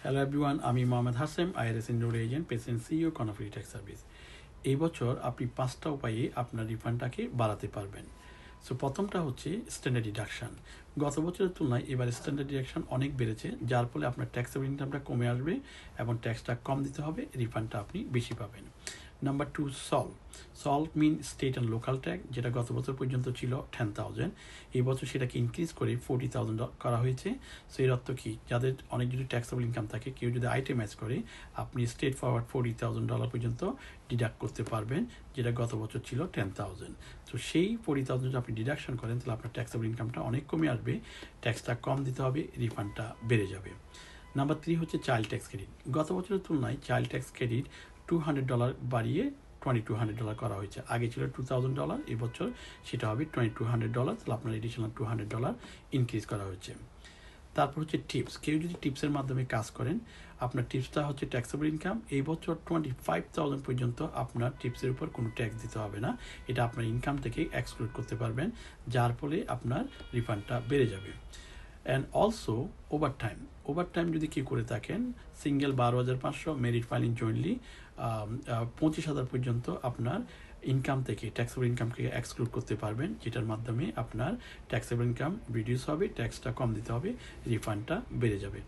Hello everyone, আমি Mohammad Hashem, IRS indoor agent, president CEO, Karnaphuli tax service. এই বছর আপনি 5টা উপায়ে আপনার রিফান্ডটাকে বাড়াতে পারবেন। সো প্রথমটা হচ্ছে স্ট্যান্ডার্ড ডিডাকশান। গত বছরের তুলনায় এবার স্ট্যান্ডার্ড ডিডাকশান অনেক বেড়েছে, যার ফলে আপনার ট্যাক্সেবল ইনকামটা কমে আসবে এবং ট্যাক্সটা কম দিতে হবে, রিফান্ডটা আপনি বেশি পাবেন। নাম্বার 2, সল্ভ মিন স্টেট অ্যান্ড লোকাল ট্যাক্স, যেটা গত বছর পর্যন্ত ছিল 10,000, এই বছর সেটাকে ইনক্রিজ করে 40,000 করা হয়েছে। সো এর অর্থ কি, যাদের অনেক যদি ট্যাক্সেবল ইনকাম থাকে, কেউ যদি আইটেমাইজ করে, আপনি স্টেট ফরওয়ার্ড $40,000 পর্যন্ত ডিডাক্ট করতে পারবেন, যেটা গত বছর ছিল 10,000। তো সেই 40,000 যদি আপনি ডিডাকশন করেন, তাহলে আপনার ট্যাক্সেবল ইনকামটা অনেক কমে আসবে, ট্যাক্সটা কম দিতে হবে, রিফান্ডটা বেড়ে যাবে। নাম্বার 3 হচ্ছে চাইল্ড ট্যাক্স ক্রেডিট। গত বছরের তুলনায় চাইল্ড ট্যাক্স ক্রেডিট $200 বাড়িয়ে $2,200 করা হয়েছে। আগে ছিল $2,000, এবছর সেটা হবে $2,200, তাহলে আপনার এডিশনাল $200 ইনক্রিজ করা হয়েছে। তারপর হচ্ছে টিপস। কেউ যদি টিপসের মাধ্যমে কাজ করেন, আপনার টিপসটা হচ্ছে ট্যাক্সেবল ইনকাম। এই বছর 25,000 পর্যন্ত আপনার টিপসের উপর কোনো ট্যাক্স দিতে হবে না, এটা আপনার ইনকাম থেকে এক্সক্লুড করতে পারবেন, যার ফলে আপনার রিফান্ডটা বেড়ে যাবে। অ্যান্ড অলসো ওভারটাইম যদি কেউ করে থাকেন, সিঙ্গেল 12,500, মেরিট ফাইলিং জয়েন্টলি 25,000 পর্যন্ত আপনার ইনকাম থেকে, ট্যাক্সেবল ইনকাম থেকে এক্সক্লুড করতে পারবেন, যেটার মাধ্যমে আপনার ট্যাক্সেবল ইনকাম রিডিউস হবে, ট্যাক্সটা কম দিতে হবে, রিফান্ডটা বেড়ে যাবে।